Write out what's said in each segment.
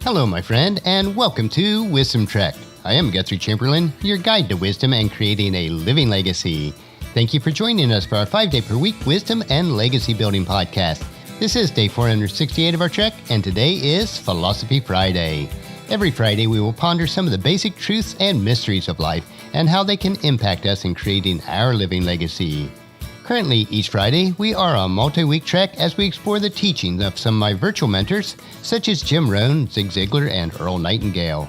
Hello, my friend, and welcome to Wisdom Trek. I am Guthrie Chamberlain, your guide to wisdom and creating a living legacy. Thank you for joining us for our 5-day-per-week Wisdom and Legacy Building podcast. This is day 468 of our trek, and today is Philosophy Friday. Every Friday, we will ponder some of the basic truths and mysteries of life and how they can impact us in creating our living legacy. Currently, each Friday, we are on a multi-week trek as we explore the teachings of some of my virtual mentors, such as Jim Rohn, Zig Ziglar, and Earl Nightingale.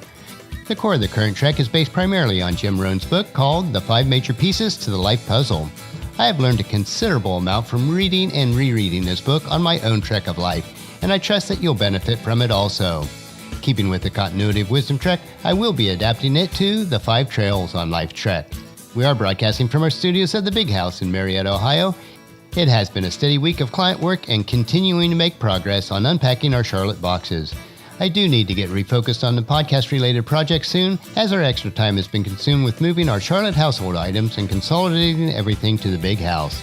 The core of the current trek is based primarily on Jim Rohn's book called The 5 Major Pieces to the Life Puzzle. I have learned a considerable amount from reading and rereading this book on my own trek of life, and I trust that you'll benefit from it also. Keeping with the continuity of Wisdom Trek, I will be adapting it to the 5 Trails on Life Trek. We are broadcasting from our studios at the Big House in Marietta, Ohio. It has been a steady week of client work and continuing to make progress on unpacking our Charlotte boxes. I do need to get refocused on the podcast-related project soon, as our extra time has been consumed with moving our Charlotte household items and consolidating everything to the Big House.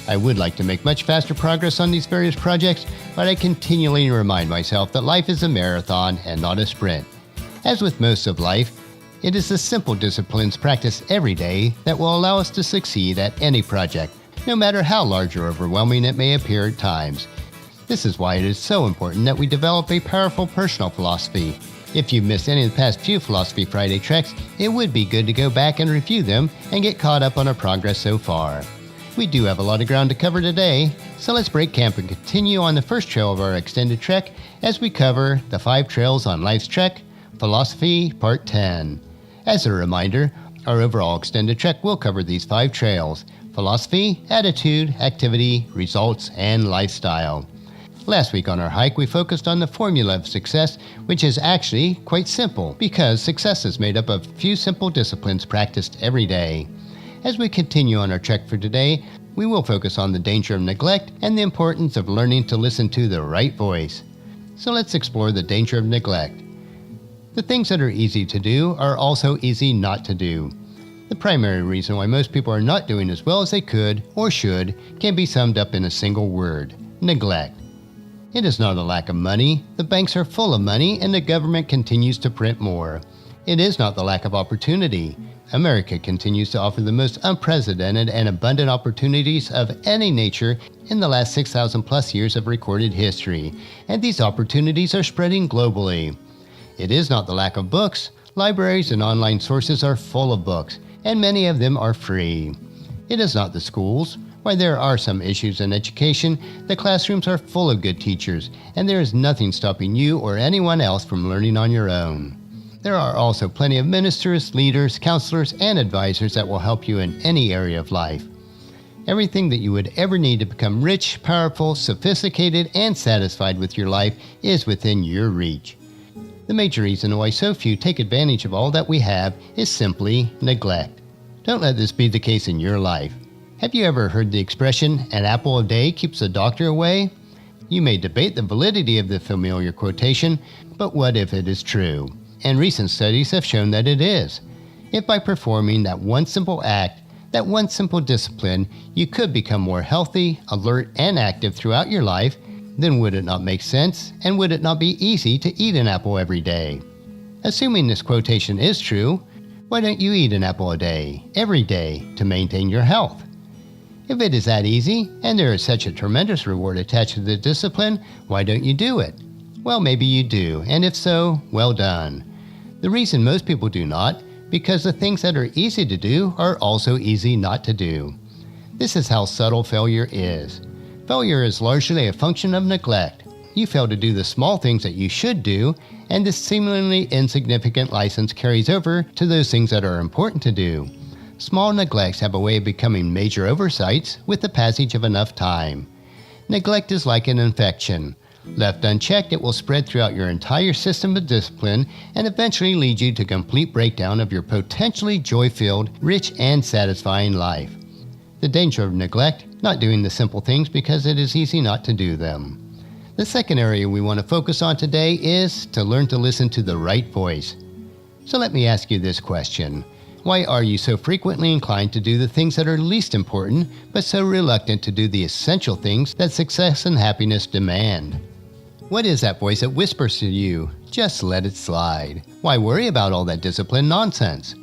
I would like to make much faster progress on these various projects, but I continually remind myself that life is a marathon and not a sprint. As with most of life, it is the simple disciplines practiced every day that will allow us to succeed at any project, no matter how large or overwhelming it may appear at times. This is why it is so important that we develop a powerful personal philosophy. If you've missed any of the past few Philosophy Friday treks, it would be good to go back and review them and get caught up on our progress so far. We do have a lot of ground to cover today, so let's break camp and continue on the first trail of our extended trek as we cover the 5 Trails on Life's Trek, Philosophy Part 10. As a reminder, our overall extended trek will cover these 5 trails: philosophy, attitude, activity, results, and lifestyle. Last week on our hike, we focused on the formula of success, which is actually quite simple because success is made up of a few simple disciplines practiced every day. As we continue on our trek for today, we will focus on the danger of neglect and the importance of learning to listen to the right voice. So let's explore the danger of neglect. The things that are easy to do are also easy not to do. The primary reason why most people are not doing as well as they could or should can be summed up in a single word: neglect. It is not a lack of money. The banks are full of money and the government continues to print more. It is not the lack of opportunity. America continues to offer the most unprecedented and abundant opportunities of any nature in the last 6,000 plus years of recorded history, and these opportunities are spreading globally. It is not the lack of books. Libraries and online sources are full of books, and many of them are free. It is not the schools. While there are some issues in education, the classrooms are full of good teachers, and there is nothing stopping you or anyone else from learning on your own. There are also plenty of ministers, leaders, counselors, and advisors that will help you in any area of life. Everything that you would ever need to become rich, powerful, sophisticated, and satisfied with your life is within your reach. The major reason why so few take advantage of all that we have is simply neglect. Don't let this be the case in your life. Have you ever heard the expression, "an apple a day keeps the doctor away"? You may debate the validity of the familiar quotation, but what if it is true? And recent studies have shown that it is. If by performing that one simple act, that one simple discipline, you could become more healthy, alert, and active throughout your life, then would it not make sense, and would it not be easy to eat an apple every day? Assuming this quotation is true, why don't you eat an apple a day, every day, to maintain your health? If it is that easy, and there is such a tremendous reward attached to the discipline, why don't you do it? Well, maybe you do, and if so, well done. The reason most people do not, because the things that are easy to do are also easy not to do. This is how subtle failure is. Failure is largely a function of neglect. You fail to do the small things that you should do, and this seemingly insignificant license carries over to those things that are important to do. Small neglects have a way of becoming major oversights with the passage of enough time. Neglect is like an infection. Left unchecked, it will spread throughout your entire system of discipline and eventually lead you to complete breakdown of your potentially joy-filled, rich, and satisfying life. The danger of neglect: not doing the simple things because it is easy not to do them. The second area we want to focus on today is to learn to listen to the right voice. So let me ask you this question. Why are you so frequently inclined to do the things that are least important, but so reluctant to do the essential things that success and happiness demand? What is that voice that whispers to you, "Just let it slide. Why worry about all that discipline nonsense?"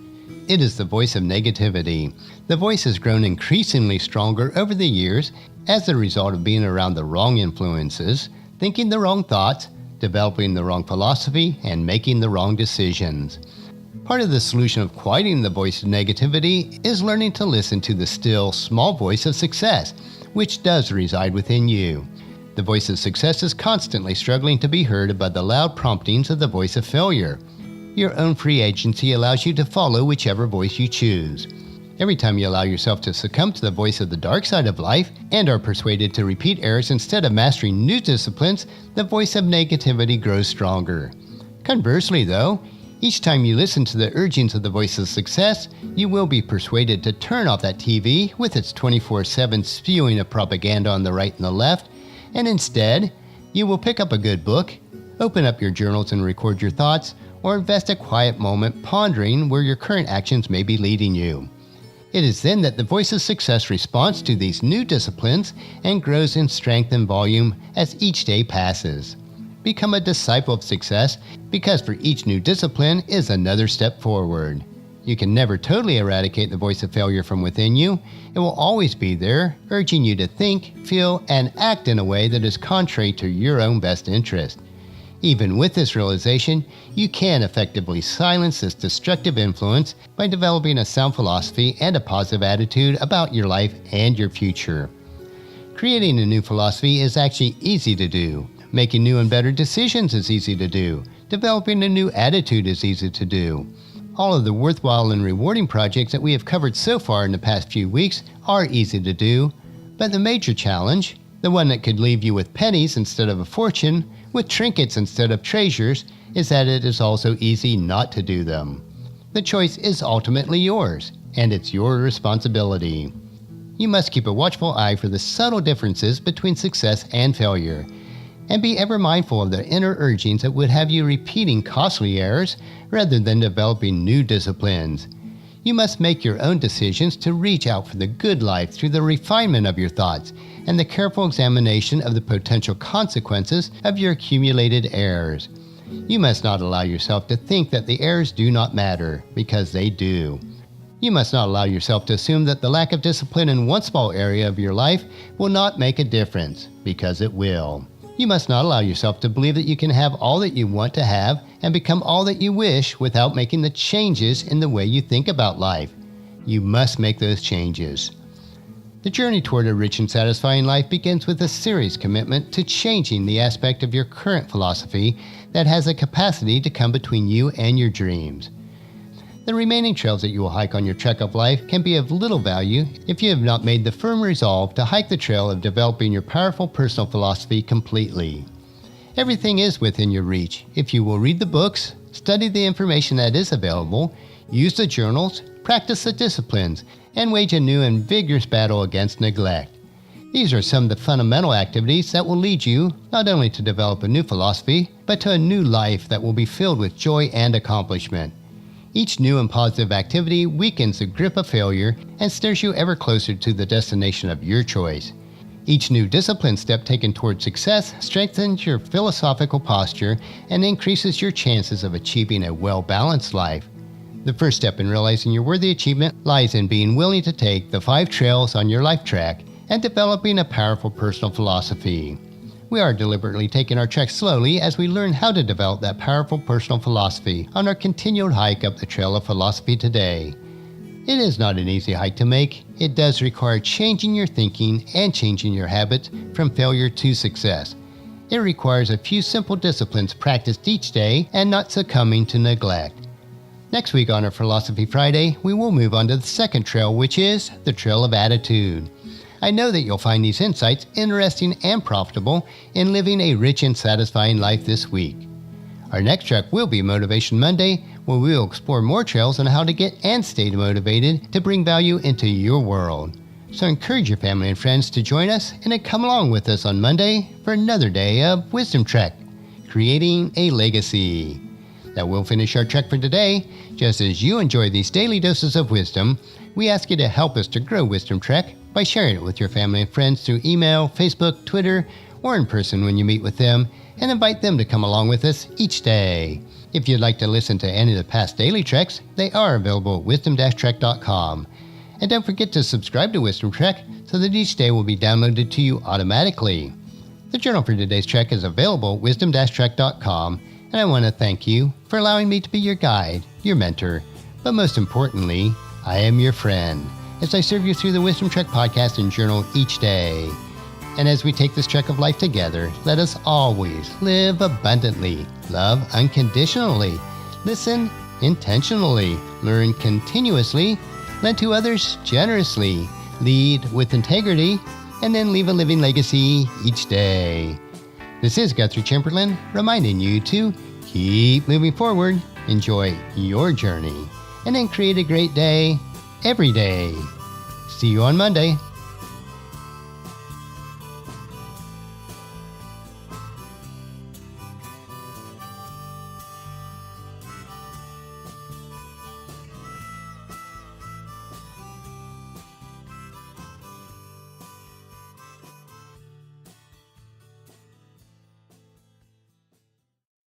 It is the voice of negativity. The voice has grown increasingly stronger over the years as a result of being around the wrong influences, thinking the wrong thoughts, developing the wrong philosophy, and making the wrong decisions. Part of the solution of quieting the voice of negativity is learning to listen to the still, small voice of success, which does reside within you. The voice of success is constantly struggling to be heard above the loud promptings of the voice of failure. Your own free agency allows you to follow whichever voice you choose. Every time you allow yourself to succumb to the voice of the dark side of life and are persuaded to repeat errors instead of mastering new disciplines, the voice of negativity grows stronger. Conversely, though, each time you listen to the urgings of the voice of success, you will be persuaded to turn off that TV with its 24/7 spewing of propaganda on the right and the left, and instead, you will pick up a good book, open up your journals and record your thoughts, or invest a quiet moment pondering where your current actions may be leading you. It is then that the voice of success responds to these new disciplines and grows in strength and volume as each day passes. Become a disciple of success because for each new discipline is another step forward. You can never totally eradicate the voice of failure from within you. It will always be there, urging you to think, feel, and act in a way that is contrary to your own best interest. Even with this realization, you can effectively silence this destructive influence by developing a sound philosophy and a positive attitude about your life and your future. Creating a new philosophy is actually easy to do. Making new and better decisions is easy to do. Developing a new attitude is easy to do. All of the worthwhile and rewarding projects that we have covered so far in the past few weeks are easy to do, but the major challenge, the one that could leave you with pennies instead of a fortune, with trinkets instead of treasures, is that it is also easy not to do them. The choice is ultimately yours, and it's your responsibility. You must keep a watchful eye for the subtle differences between success and failure, and be ever mindful of the inner urgings that would have you repeating costly errors rather than developing new disciplines. You must make your own decisions to reach out for the good life through the refinement of your thoughts and the careful examination of the potential consequences of your accumulated errors. You must not allow yourself to think that the errors do not matter, because they do. You must not allow yourself to assume that the lack of discipline in one small area of your life will not make a difference, because it will. You must not allow yourself to believe that you can have all that you want to have and become all that you wish without making the changes in the way you think about life. You must make those changes. The journey toward a rich and satisfying life begins with a serious commitment to changing the aspect of your current philosophy that has a capacity to come between you and your dreams. The remaining trails that you will hike on your trek of life can be of little value if you have not made the firm resolve to hike the trail of developing your powerful personal philosophy completely. Everything is within your reach if you will read the books, study the information that is available, use the journals, practice the disciplines, and wage a new and vigorous battle against neglect. These are some of the fundamental activities that will lead you not only to develop a new philosophy, but to a new life that will be filled with joy and accomplishment. Each new and positive activity weakens the grip of failure and steers you ever closer to the destination of your choice. Each new discipline step taken toward success strengthens your philosophical posture and increases your chances of achieving a well-balanced life. The first step in realizing your worthy achievement lies in being willing to take the 5 trails on your life track and developing a powerful personal philosophy. We are deliberately taking our trek slowly as we learn how to develop that powerful personal philosophy on our continued hike up the trail of philosophy today. It is not an easy hike to make. It does require changing your thinking and changing your habits from failure to success. It requires a few simple disciplines practiced each day and not succumbing to neglect. Next week on our Philosophy Friday, we will move on to the second trail, which is the trail of attitude. I know that you'll find these insights interesting and profitable in living a rich and satisfying life this week. Our next trek will be Motivation Monday, where we will explore more trails on how to get and stay motivated to bring value into your world. So encourage your family and friends to join us and to come along with us on Monday for another day of Wisdom Trek, creating a legacy. That will finish our trek for today. Just as you enjoy these daily doses of wisdom, we ask you to help us to grow Wisdom Trek by sharing it with your family and friends through email, Facebook, Twitter, or in person when you meet with them, and invite them to come along with us each day. If you'd like to listen to any of the past daily treks, they are available at wisdom-trek.com. And don't forget to subscribe to Wisdom Trek so that each day will be downloaded to you automatically. The journal for today's trek is available at wisdom-trek.com, and I want to thank you for allowing me to be your guide, your mentor, but most importantly, I am your friend as I serve you through the Wisdom Trek podcast and journal each day. And as we take this trek of life together, let us always live abundantly, love unconditionally, listen intentionally, learn continuously, lend to others generously, lead with integrity, and then leave a living legacy each day. This is Guthrie Chamberlain reminding you to keep moving forward, enjoy your journey, and then create a great day every day. See you on Monday.